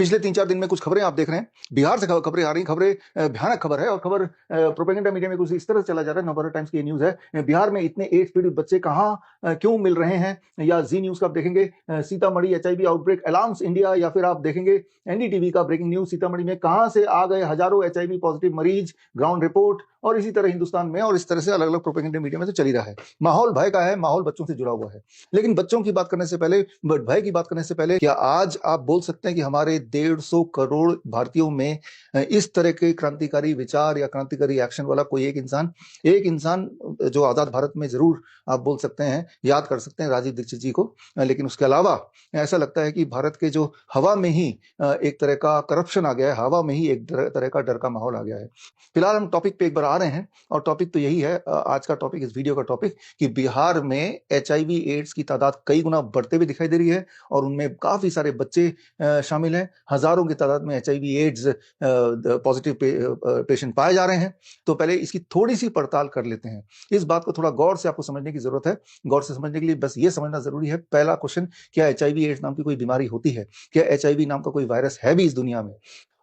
पिछले 3-4 दिन में कुछ खबरें आप देख रहे हैं, बिहार से खबरें आ रही हैं, खबरें भयानक खबर है और खबर प्रोपेगेंडा मीडिया में कुछ इस तरह से चला जा रहा है, नवभारत टाइम्स की ये न्यूज़ है, बिहार में इतने एड्स पीड़ित बच्चे कहाँ क्यों मिल रहे हैं, या जी न्यूज़ का आप देखेंगे Sitamarhi HIV outbreak alarms India, या फिर आप देखेंगे एनडीटीवी का ब्रेकिंग न्यूज़ सीतामढ़ी में कहाँ से आ गए हजारों एचआईवी पॉजिटिव मरीज, ग्राउंड रिपोर्ट, और इसी तरह हिंदुस्तान में और इस तरह से अलग-अलग प्रोपेगेंडा मीडिया में तो चल ही रहा है। माहौल भय का है, माहौल बच्चों से जुड़ा हुआ है। लेकिन बच्चों की बात करने से पहले, भय की बात करने से पहले, क्या आज आप बोल सकते हैं कि हमारे 150 करोड़ भारतीयों में इस तरह के क्रांतिकारी विचार या क्रांतिकारी एक्शन वाला कोई एक इंसान जो आजाद भारत में जरूर आप बोल सकते हैं, याद कर सकते हैं राजीव दीक्षित जी को, लेकिन उसके अलावा ऐसा लगता है कि भारत के जो हवा में ही एक तरह का करप्शन आ गया है, हवा में ही एक तरह का डर का माहौल आ गया है। फिलहाल हम टॉपिक पे एक बार आ रहे हैं और टॉपिक तो यही है, आज का टॉपिक, इस वीडियो का टॉपिक, कि बिहार में एचआईवी एड्स की तादाद कई गुना बढ़ते हुए दिखाई दे रही है और उनमें काफी सारे बच्चे शामिल हैं। हजारों की तादाद में एचआईवी एड्स पॉजिटिव पेशेंट पाए जा रहे हैं। तो पहले इसकी थोड़ी सी पड़ताल कर लेते हैं। इस बात को थोड़ा गौर से आपको समझने की जरूरत है। गौर से समझने के लिए बस ये समझना जरूरी है, पहला क्वेश्चन, क्या एचआईवी एड्स नाम की कोई बीमारी होती है? क्या एचआईवी नाम का कोई वायरस है भी इस दुनिया में?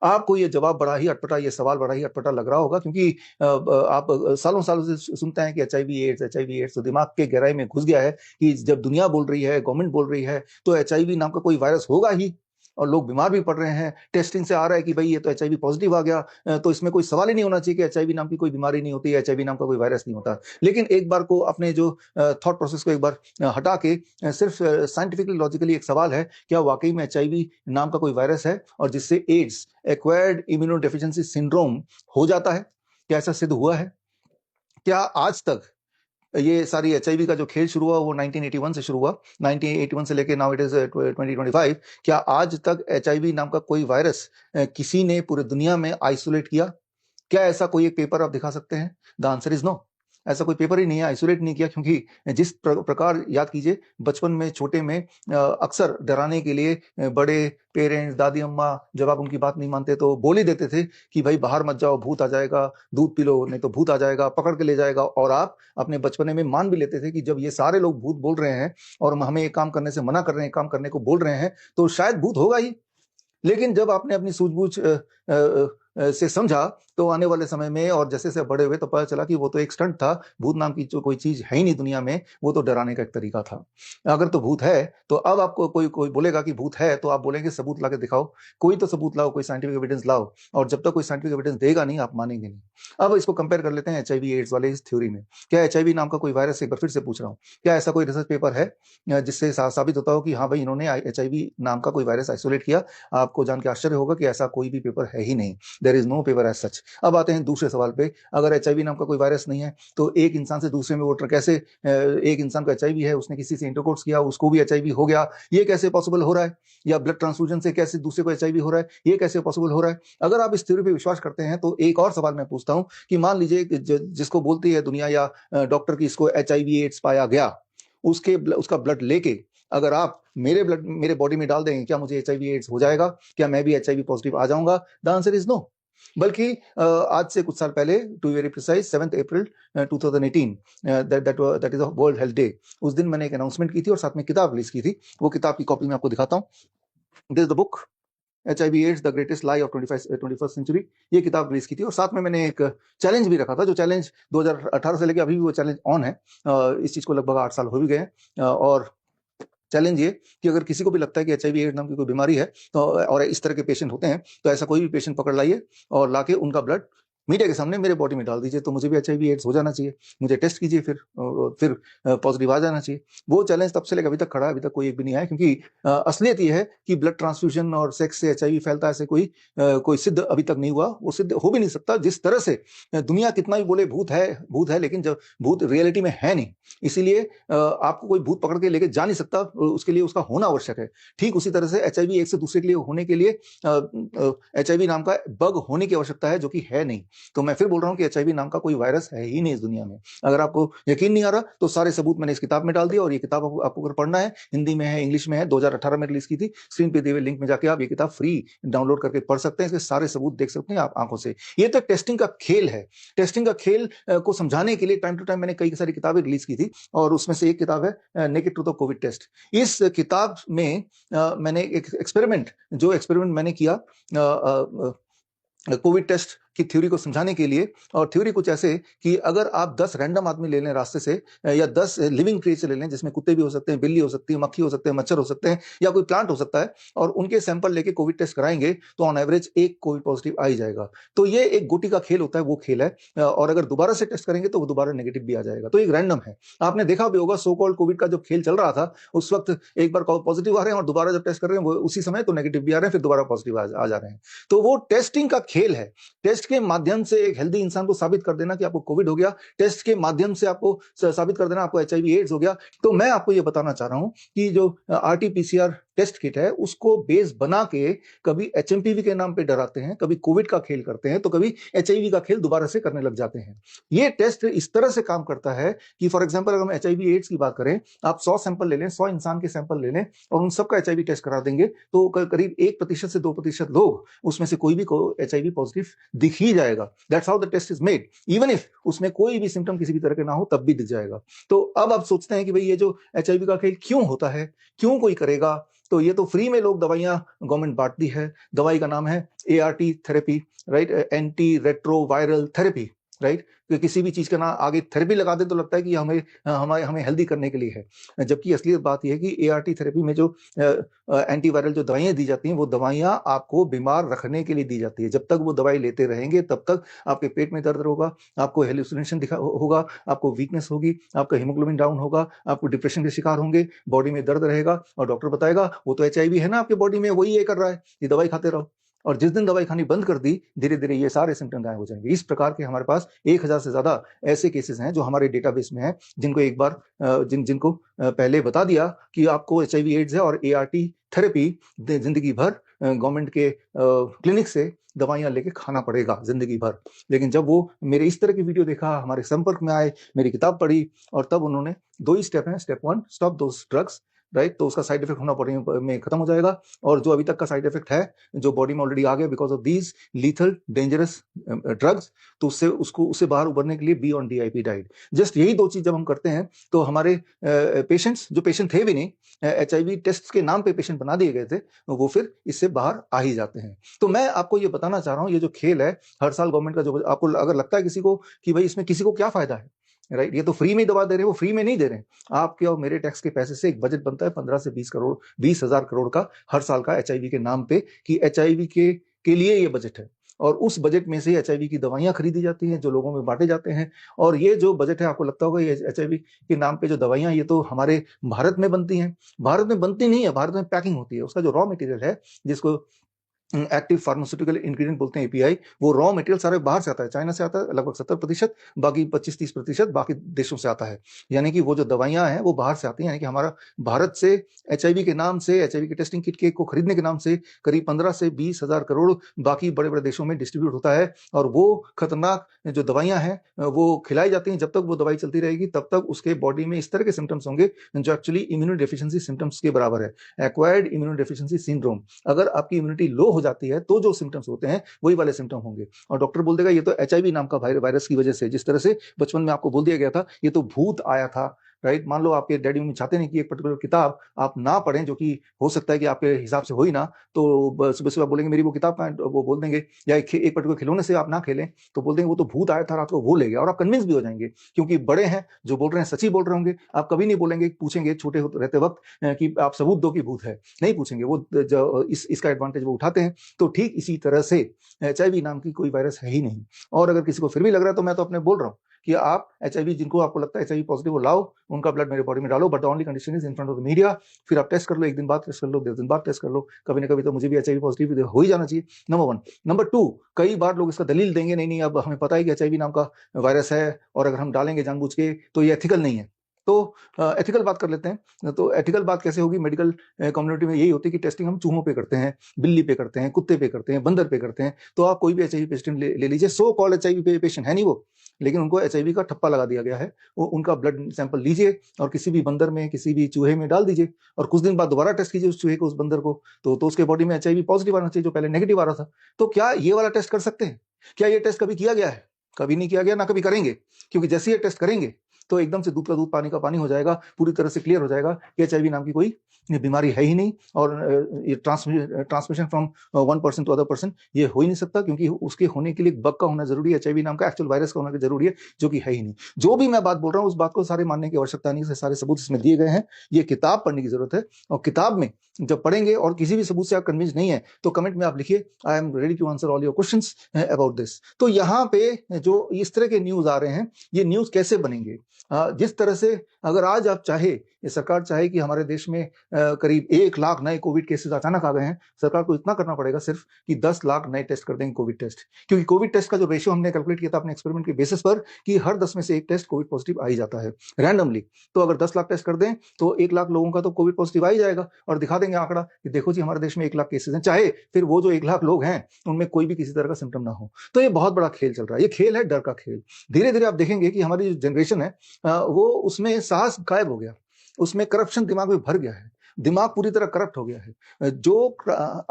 आपको ये जवाब बड़ा ही अटपटा, ये सवाल बड़ा ही अटपटा लग रहा होगा, क्योंकि आप सालों सालों से सुनते हैं कि एचआईवी एड्स, तो दिमाग के गहराई में घुस गया है कि जब दुनिया बोल रही है, गवर्नमेंट बोल रही है, तो एचआईवी नाम का कोई वायरस होगा ही, और लोग बीमार भी पड़ रहे हैं। टेस्टिंग से आ रहा है कि भाई ये तो एचआईवी पॉजिटिव आ गया, तो इसमें कोई सवाल ही नहीं होना चाहिए कि एचआईवी नाम की कोई बीमारी नहीं होती है, एचआईवी नाम का कोई वायरस नहीं होता। लेकिन एक बार को अपने जो थॉट प्रोसेस को एक बार हटा के सिर्फ साइंटिफिकली लॉजिकली एक सवाल है, क्या वाकई में एचआईवी नाम का कोई वायरस है और जिससे एड्स, एक्वायर्ड इम्यूनोडेफिशिएंसी सिंड्रोम, हो जाता है? क्या ऐसा सिद्ध हुआ है? क्या आज तक ये सारी एचआईवी का जो खेल शुरू हुआ वो 1981 से शुरू हुआ, 1981 से लेके नाउ इट इज 2025, क्या आज तक एचआईवी नाम का कोई वायरस किसी ने पूरे दुनिया में आइसोलेट किया? क्या ऐसा कोई एक पेपर आप दिखा सकते हैं? The answer is no. ऐसा कोई पेपर ही नहीं है, आइसोलेट नहीं किया, क्योंकि जिस प्रकार, याद कीजिए, बचपन में, छोटे में अक्सर डराने के लिए बड़े पेरेंट्स, दादी अम्मा, जब आप उनकी बात नहीं मानते तो बोल ही देते थे कि भाई बाहर मत जाओ, भूत आ जाएगा, दूध पी लो नहीं तो भूत आ जाएगा, पकड़ के ले जाएगा। और आप अपने बचपने में मान भी लेते थे कि जब ये सारे लोग भूत बोल रहे हैं और हमें एक काम करने से मना कर रहे हैं, काम करने को बोल रहे हैं, तो शायद भूत होगा ही। लेकिन जब आपने अपनी सूझबूझ से समझा, तो आने वाले समय में और जैसे जैसे बड़े हुए तो पता चला कि वो तो एक स्टंट था, भूत नाम की जो कोई चीज है ही नहीं दुनिया में, वो तो डराने का एक तरीका था। अगर तो भूत है, तो अब आपको कोई कोई बोलेगा कि भूत है, तो आप बोलेंगे सबूत ला के दिखाओ, कोई तो सबूत लाओ, कोई साइंटिफिक एविडेंस लाओ, और जब तक कोई साइंटिफिक एविडेंस देगा नहीं, आप मानेंगे नहीं। अब इसको कंपेयर कर लेते हैं एचआईवी एड्स वाले इस थ्योरी में। क्या एचआईवी नाम का कोई वायरस, एक बार फिर से पूछ रहा हूँ, क्या ऐसा कोई रिसर्च पेपर है जिससे साबित होता हो कि हाँ भाई इन्होंने एचआईवी नाम का कोई वायरस आइसोलेट किया? आपको जान के आश्चर्य होगा कि ऐसा कोई भी पेपर है ही नहीं। There is no paper as such. अब आते हैं दूसरे सवाल पे, अगर एचआईवी नाम का कोई वायरस नहीं है, तो एक इंसान से दूसरे में वो कैसे, एक इंसान को एचआईवी है, उसने किसी से इंटरकोर्स किया, उसको भी एचआईवी हो गया, ये कैसे पॉसिबल हो रहा है? या ब्लड ट्रांसफ्यूजन से कैसे दूसरे को एचआईवी हो रहा है, ये कैसे पॉसिबल हो रहा है? अगर आप इस थ्योरी पे विश्वास करते हैं, तो एक और सवाल मैं पूछता हूं कि मान लीजिए कि जिसको बोलती है दुनिया या डॉक्टर की इसको एचआईवी एड्स पाया गया, उसका ब्लड लेके अगर आप मेरे बॉडी में डाल देंगे, क्या मुझे एचआईवी एड्स हो जाएगा? क्या मैं भी एचआईवी पॉजिटिव आ जाऊंगा? The answer is no. बल्कि आज से कुछ साल पहले, to very precise 7 April 2018, that is World Health Day, उस दिन मैंने एक अनाउंसमेंट की थी और साथ में किताब रिलीज की थी। वो किताब की कॉपी मैं आपको दिखाता हूँ। This is the book, HIV AIDS the greatest lie of 21st century. ये किताब रिलीज की थी और साथ में मैंने एक चैलेंज भी रखा था, जो चैलेंज 2018 से लेकर अभी भी वो चैलेंज ऑन है। इस चीज को लगभग 8 साल हो भी गए हैं। और चैलेंज ये कि अगर किसी को भी लगता है कि एचआईवी एड्स नाम की कोई बीमारी है, तो और इस तरह के पेशेंट होते हैं, तो ऐसा कोई भी पेशेंट पकड़ लाइए और लाके उनका ब्लड मीडिया के सामने मेरे बॉडी में डाल दीजिए, तो मुझे भी एचआईवी एड्स हो जाना चाहिए, मुझे टेस्ट कीजिए, फिर पॉजिटिव आ जाना चाहिए। वो चैलेंज तब से लेकर अभी तक खड़ा है, अभी तक कोई एक भी नहीं आया, क्योंकि असलियत ये है कि ब्लड ट्रांसफ्यूजन और सेक्स से एचआईवी फैलता है, ऐसे कोई सिद्ध अभी तक नहीं हुआ, वो सिद्ध हो भी नहीं सकता। जिस तरह से दुनिया कितना भी बोले भूत है, लेकिन जब भूत रियलिटी में है नहीं, इसीलिए आपको कोई भूत पकड़ के लेके जा नहीं सकता, उसके लिए उसका होना आवश्यक है। ठीक उसी तरह से एचआईवी एक से दूसरे के लिए होने के लिए एचआईवी नाम का बग होने की आवश्यकता है, जो कि है नहीं। तो मैं फिर बोल रहा हूँ कि एचआईवी नाम का कोई वायरस है ही नहीं इस दुनिया में। अगर आपको यकीन नहीं आ रहा तो सारे सबूत मैंने इस किताब में डाल दिया, और ये किताब आपको अगर पढ़ना है, हिंदी में है, इंग्लिश में है, 2018 में रिलीज की थी। स्क्रीन पे दिए हुए लिंक में जाके आप ये किताब फ्री डाउनलोड करके पढ़ सकते हैं, इसके सारे सबूत देख सकते हैं आप आंखों से। ये तो टेस्टिंग का खेल है। टेस्टिंग का खेल को समझाने के लिए टाइम टू टाइम मैंने कई सारी किताबें रिलीज की थी, और उसमें से एक किताब है naked truth of Covid test. इस किताब में मैंने एक एक्सपेरिमेंट मैंने किया कोविड टेस्ट की थ्योरी को समझाने के लिए। और थ्योरी कुछ ऐसे कि अगर आप 10 रैंडम आदमी ले लें रास्ते से, या 10 लिविंग क्रिएचर ले लें, जिसमें कुत्ते भी हो सकते हैं, बिल्ली हो सकती है, मक्खी हो सकते हैं, मच्छर हो सकते हैं, या कोई प्लांट हो सकता है, और उनके सैंपल लेके कोविड टेस्ट कराएंगे तो ऑन एवरेज एक कोविड पॉजिटिव आ ही जाएगा। तो ये एक गोटी का खेल होता है, वो खेल है। और अगर दोबारा से टेस्ट करेंगे तो वो दोबारा नेगेटिव भी आ जाएगा। तो एक रैंडम है। आपने देखा भी होगा सो कॉल्ड कोविड का जो खेल चल रहा था, उस वक्त एक बार पॉजिटिव आ रहे हैं और दोबारा जब टेस्ट कर रहे हैं वो उसी समय तो नेगेटिव भी आ रहे हैं, फिर दोबारा पॉजिटिव आ जा रहे हैं। तो वो टेस्टिंग का खेल है। टेस्ट के माध्यम से एक हेल्दी इंसान को साबित कर देना कि आपको कोविड हो गया, टेस्ट के माध्यम से आपको साबित कर देना आपको एचआईवी एड्स हो गया। तो मैं आपको ये बताना चाह रहा हूं कि जो आरटीपीसीआर टेस्ट किट है उसको बेस बना के कभी एचएमपीवी के नाम पे डराते हैं, कभी कोविड का खेल करते हैं, तो कभी एचआईवी का खेल दोबारा से करने लग जाते हैं। ये टेस्ट इस तरह से काम करता है कि फॉर एग्जांपल अगर हम एचआईवी एड्स की बात करें, आप 100 सैंपल ले लें, 100 इंसान के सैंपल ले लें और उन सबका एचआईवी टेस्ट करा देंगे, तो करीब 1% से 2% लोग उसमें से कोई भी को एचआईवी पॉजिटिव दिख ही जाएगा। That's how the test is made. Even if उसमें कोई भी सिम्टम किसी भी तरह के ना हो तब भी दिख जाएगा। तो अब आप सोचते हैं कि भाई ये जो एचआईवी का खेल क्यों होता है, क्यों कोई करेगा? तो ये तो फ्री में लोग दवाइयां गवर्नमेंट बांटती है। दवाई का नाम है ART therapy, right, anti retro viral therapy, right. किसी भी चीज का ना आगे थेरेपी लगा दे तो लगता है कि हमें हेल्दी करने के लिए है, जबकि असलियत बात यह है कि एआरटी थेरेपी में जो एंटीवायरल जो दवाइयां दी जाती हैं वो दवाइयां आपको बीमार रखने के लिए दी जाती है। जब तक वो दवाई लेते रहेंगे तब तक आपके पेट में दर्द होगा, आपको हेलुसिनेशन होगा, आपको वीकनेस होगी, आपका हीमोग्लोबिन डाउन होगा, आपको डिप्रेशन के शिकार होंगे, बॉडी में दर्द रहेगा, और डॉक्टर बताएगा वो तो एचआईवी है ना आपके बॉडी में, वही ये कर रहा है, ये दवाई खाते रहो। और जिस दिन दवाई खानी बंद कर दी, धीरे धीरे ये सारे सिम्टम गायब हो जाएंगे। इस प्रकार के हमारे पास 1000 से ज्यादा ऐसे केसेस हैं जो हमारे डेटाबेस में हैं, जिनको एक बार जिनको पहले बता दिया कि आपको एचआईवी एड्स है, और एआरटी थेरेपी जिंदगी भर गवर्नमेंट के क्लिनिक से दवाइयां लेके खाना पड़ेगा जिंदगी भर। लेकिन जब वो मेरे इस तरह की वीडियो देखा, हमारे संपर्क में आए, मेरी किताब पढ़ी, और तब उन्होंने 2 ही स्टेप हैं। स्टेप 1, स्टॉप दोस ड्रग्स, राइट। तो उसका साइड इफेक्ट होना बॉडी में खत्म हो जाएगा, और जो अभी तक का साइड इफेक्ट है जो बॉडी में ऑलरेडी आ गया because of these lethal dangerous drugs, तो उससे बाहर उभरने के लिए be on DIP diet. Just यही 2 चीज जब हम करते हैं तो हमारे पेशेंट्स, जो पेशेंट थे भी नहीं, एचआईवी टेस्ट के नाम पे पेशेंट बना दिए गए थे, वो फिर इससे बाहर आ ही जाते हैं। तो मैं आपको ये बताना चाह रहा हूँ, ये जो खेल है हर साल गवर्नमेंट का, जो आपको अगर लगता है किसी को कि भाई इसमें किसी को क्या फायदा है, राइट, ये तो फ्री में दवा दे रहे हैं, वो फ्री में नहीं दे रहे हैं। आपके और मेरे टैक्स के पैसे से एक बजट बनता है 15 से 20 करोड़, 20,000 करोड़ का हर साल का एचआईवी के नाम पे, कि एचआईवी के लिए ये बजट है, और उस बजट में से एचआईवी की दवाइयां खरीदी जाती हैं जो लोगों में बांटे जाते हैं। और ये जो बजट है, आपको लगता होगा ये एचआईवी के नाम पे जो दवाइयां, ये तो हमारे भारत में बनती हैं। भारत में बनती नहीं है, भारत में पैकिंग होती है। उसका जो रॉ मटेरियल है, जिसको एक्टिव फार्मास्यूटिकल इंग्रेडिएंट बोलते हैं, एपीआई, वो रॉ मटेरियल सारे बाहर से आता है, चाइना से आता है लगभग 70%, बाकी 25-30% बाकी देशों से आता है। यानी कि वो जो दवाइयां हैं वो बाहर से आती हैं। यानी कि हमारा भारत से एचआईवी के नाम से, एचआईवी के टेस्टिंग किट के को खरीदने के नाम से करीब 15 से 20,000 करोड़ बाकी बड़े बड़े देशों में डिस्ट्रीब्यूट होता है। और वो खतरनाक जो दवाइयां हैं वो खिलाई जाती हैं। जब तक वो दवाई चलती रहेगी तब तक उसके बॉडी में इस तरह के सिम्टम्स होंगे जो एक्चुअली इम्यूनो डेफिशिएंसी सिम्टम्स के बराबर है, एक्वायर्ड इम्यूनो डेफिशिएंसी सिंड्रोम। अगर आपकी इम्यूनिटी लो हो जाती है तो जो सिम्टम्स होते हैं वही वाले सिम्टम होंगे, और डॉक्टर बोल देगा ये तो एचआईवी नाम का वायरस की वजह से, जिस तरह से बचपन में आपको बोल दिया गया था ये तो भूत आया था, राइट। मान लो आपके डैडी मम्मी चाहते नहीं कि एक पर्टिकुलर किताब आप ना पढ़ें, जो कि हो सकता है कि आपके हिसाब से हो ही ना, तो सुबह सुबह बोलेंगे मेरी वो किताब कहाँ है, वो बोल देंगे, या एक पर्टिकुलर खिलौने से आप ना खेलें तो बोल देंगे वो तो भूत आया था रात को, वो ले गया। और आप कन्विंस भी हो जाएंगे, क्योंकि बड़े हैं जो बोल रहे हैं सच ही बोल रहे होंगे। आप कभी नहीं बोलेंगे, पूछेंगे छोटे रहते वक्त कि आप सबूत दो कि भूत है, नहीं पूछेंगे। वो इसका एडवांटेज वो उठाते हैं। तो ठीक इसी तरह से एचआईवी नाम की कोई वायरस है ही नहीं। और अगर किसी को फिर भी लग रहा है तो मैं तो अपने बोल रहा हूँ कि आप एचआईवी, जिनको आपको लगता है एचआईवी पॉजिटिव, वो लाओ, उनका ब्लड मेरे बॉडी में डालो, but the only condition is in front of the media. फिर आप टेस्ट कर लो, 1 दिन बाद टेस्ट कर लो, 10 दिन बाद टेस्ट कर लो, कभी ना कभी तो मुझे भी एचआईवी पॉजिटिव हो ही जाना चाहिए। नंबर 1। नंबर 2, कई बार लोग इसका दलील देंगे, नहीं नहीं अब हमें पता है कि एचआईवी नाम का वायरस है, और अगर हम डालेंगे जानबूझ के तो ये एथिकल नहीं है। तो एथिकल बात कर लेते हैं। तो एथिकल बात कैसे होगी मेडिकल कम्युनिटी में? यही होती है कि टेस्टिंग हम चूहों पे करते हैं, बिल्ली पे करते हैं, कुत्ते पे करते हैं, बंदर पे करते हैं। तो आप कोई भी एचआईवी पेशेंट ले लीजिए, सो कॉल्ड एचआईवी पेशेंट है नहीं वो, लेकिन उनको एचआईवी का ठप्पा लगा दिया गया है। वो उनका ब्लड सैंपल लीजिए और किसी भी बंदर में, किसी भी चूहे में डाल दीजिए, और कुछ दिन बाद दोबारा टेस्ट कीजिए उस चूहे को, उस बंदर को, तो उसके बॉडी में एचआईवी पॉजिटिव आना चाहिए, जो पहले नेगेटिव आ रहा था। तो क्या ये वाला टेस्ट कर सकते हैं? क्या ये टेस्ट कभी किया गया है? कभी नहीं किया गया, ना कभी करेंगे, क्योंकि जैसे ये टेस्ट करेंगे तो एकदम से दूध का दूध पानी का पानी हो जाएगा, पूरी तरह से क्लियर हो जाएगा कि एचआईवी नाम की कोई बीमारी है ही नहीं, और ये transmission from one person to other person ये हो ही नहीं सकता, क्योंकि उसके होने के लिए बग का होना जरूरी है, एचआईवी नाम का एक्चुअल वायरस का होना जरूरी है, जो कि है ही नहीं। जो भी मैं बात बोल रहा हूँ उस बात को सारे मानने की आवश्यकता नहीं है, सारे सबूत इसमें दिए गए हैं। ये किताब पढ़ने की जरूरत है, और किताब में जब पढ़ेंगे और किसी भी सबूत से आप कन्विंस नहीं है तो कमेंट में आप लिखिए, I am ready to answer all your questions about this. तो यहाँ पे जो इस तरह के न्यूज आ रहे हैं, ये न्यूज कैसे बनेंगे? जिस तरह से अगर आज आप चाहे, ये सरकार चाहे कि हमारे देश में करीब 1 लाख नए कोविड केसेस अचानक आ गए हैं, सरकार को इतना करना पड़ेगा सिर्फ कि 10 लाख नए टेस्ट कर देंगे कोविड टेस्ट। क्योंकि कोविड टेस्ट का जो रेशियो हमने कैलकुलेट किया था अपने एक्सपेरिमेंट के बेसिस पर, कि हर 10 में से एक टेस्ट कोविड पॉजिटिव आ ही जाता है रैंडमली। तो अगर 10 लाख टेस्ट कर दें तो 1 लाख लोगों का तो कोविड पॉजिटिव आ ही जाएगा, और दिखा देंगे आंकड़ा कि देखो जी हमारे देश में 1 लाख केसेस हैं, चाहे फिर वो जो 1 लाख लोग हैं उनमें कोई भी किसी तरह का सिम्टम ना हो। तो ये बहुत बड़ा खेल चल रहा है, ये खेल है डर का खेल। धीरे धीरे आप देखेंगे कि हमारी जो जनरेशन है वो उसमें साहस गायब हो गया, उसमें करप्शन दिमाग में भर गया है, दिमाग पूरी तरह करप्ट हो गया है। जो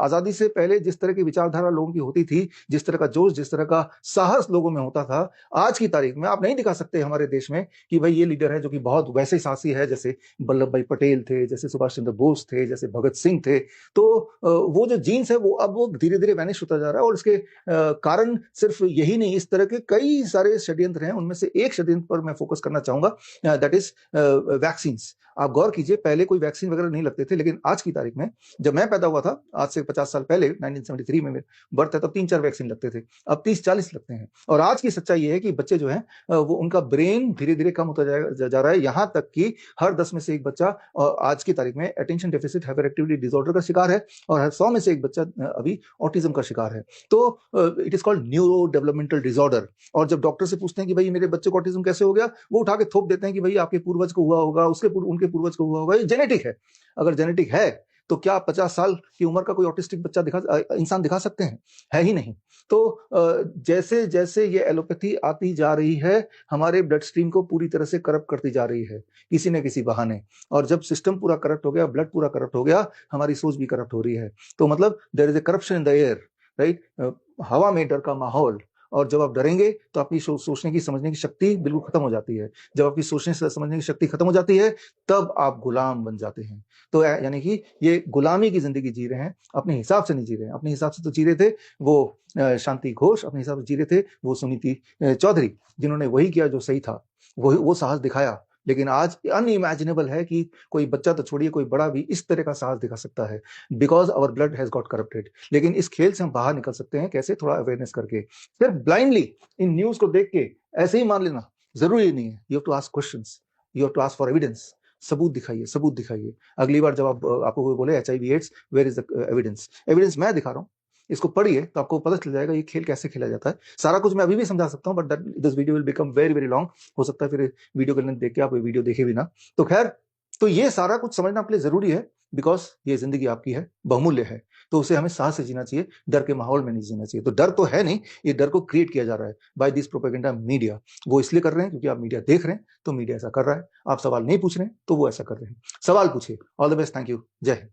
आजादी से पहले जिस तरह की विचारधारा लोगों की होती थी, जिस तरह का जोश, जिस तरह का साहस लोगों में होता था, आज की तारीख में आप नहीं दिखा सकते हमारे देश में कि भाई ये लीडर है जो कि बहुत वैसे साहसी है जैसे वल्लभ भाई पटेल थे, जैसे सुभाष चंद्र बोस थे, जैसे भगत सिंह थे। तो वो जो जीन्स है वो अब वो धीरे धीरे वैनिश होता जा रहा है, और इसके कारण सिर्फ यही नहीं, इस तरह के कई सारे षड्यंत्र हैं। उनमें से एक षड्यंत्र पर मैं फोकस करना चाहूंगा, दैट इज वैक्सीन। आप गौर कीजिए, पहले कोई वैक्सीन वगैरह नहीं लगते थे, लेकिन आज की तारीख में, जब मैं पैदा हुआ था आज से 50 साल पहले, 1973 में मेरे बर्थ है, तब 3-4 वैक्सीन लगते थे, अब 30-40 लगते हैं। और आज की सच्चाई ये है कि बच्चे जो हैं वो उनका ब्रेन धीरे धीरे कम होता जा रहा है, यहाँ तक कि हर 10 में से एक बच्चा आज की तारीख में attention deficit hyper activity disorder का शिकार है, और हर 100 में से एक बच्चा अभी ऑटिज्म का शिकार है। तो it is called neuro developmental disorder. और जब डॉक्टर से पूछते हैं कि भाई मेरे बच्चे को ऑटिज्म कैसे हो गया, वो उठा के थोप देते हैं कि भाई आपके पूर्वज को हुआ होगा, उनके पूर्वज को हुआ होगा, ये जेनेटिक है। अगर जेनेटिक है तो क्या 50 साल की उम्र का कोई ऑटिस्टिक बच्चा इंसान दिखा सकते हैं? है ही नहीं। तो जैसे जैसे ये एलोपैथी आती जा रही है, हमारे ब्लड स्ट्रीम को पूरी तरह से करप्ट करती जा रही है किसी न किसी बहाने, और जब सिस्टम पूरा करप्ट हो गया, ब्लड पूरा करप्ट हो गया, हमारी सोच भी करप्ट हो रही है। तो मतलब there is a corruption in the air, right? हवा में डर का माहौल, और जब आप डरेंगे तो आपकी सोचने की, समझने की शक्ति बिल्कुल खत्म हो जाती है। जब आपकी सोचने से समझने की शक्ति खत्म हो जाती है, तब आप गुलाम बन जाते हैं। तो यानी कि ये गुलामी की जिंदगी जी रहे हैं, अपने हिसाब से नहीं जी रहे हैं। अपने हिसाब से तो जी रहे थे वो शांति घोष, अपने हिसाब से जी रहे थे वो सुनीति चौधरी, जिन्होंने वही किया जो सही था, वो साहस दिखाया। लेकिन आज अनइमेजिनेबल है कि कोई बच्चा तो छोड़िए, कोई बड़ा भी इस तरह का साहस दिखा सकता है, because our blood has got corrupted. लेकिन इस खेल से हम बाहर निकल सकते हैं कैसे? थोड़ा अवेयरनेस करके। सिर्फ ब्लाइंडली इन न्यूज को देख के ऐसे ही मान लेना जरूरी नहीं है। You have to ask questions, you have to ask for evidence. सबूत दिखाइए, सबूत दिखाइए। अगली बार जब आपको कोई बोले HIV AIDS, where is the evidence? Evidence मैं दिखा रहा हूँ, इसको पढ़िए तो आपको पता चल जाएगा ये खेल कैसे खेला जाता है। सारा कुछ मैं अभी भी समझा सकता हूँ, but this video will become very very long. हो सकता है फिर वीडियो के लेंथ देख के आप वीडियो देखे भी ना। तो खैर, तो ये सारा कुछ समझना आपके लिए जरूरी है, बिकॉज ये जिंदगी आपकी है, बहुमूल्य है। तो उसे हमें साहस से जीना चाहिए, डर के माहौल में नहीं जीना चाहिए। तो डर तो है नहीं, ये डर को क्रिएट किया जा रहा है बाय दिस प्रोपेगेंडा मीडिया। वो इसलिए कर रहे हैं क्योंकि आप मीडिया देख रहे हैं, तो मीडिया ऐसा कर रहा है। आप सवाल नहीं पूछ रहे हैं तो वो ऐसा कर रहे हैं। सवाल पूछिए। All the best, thank you, जय हिंद।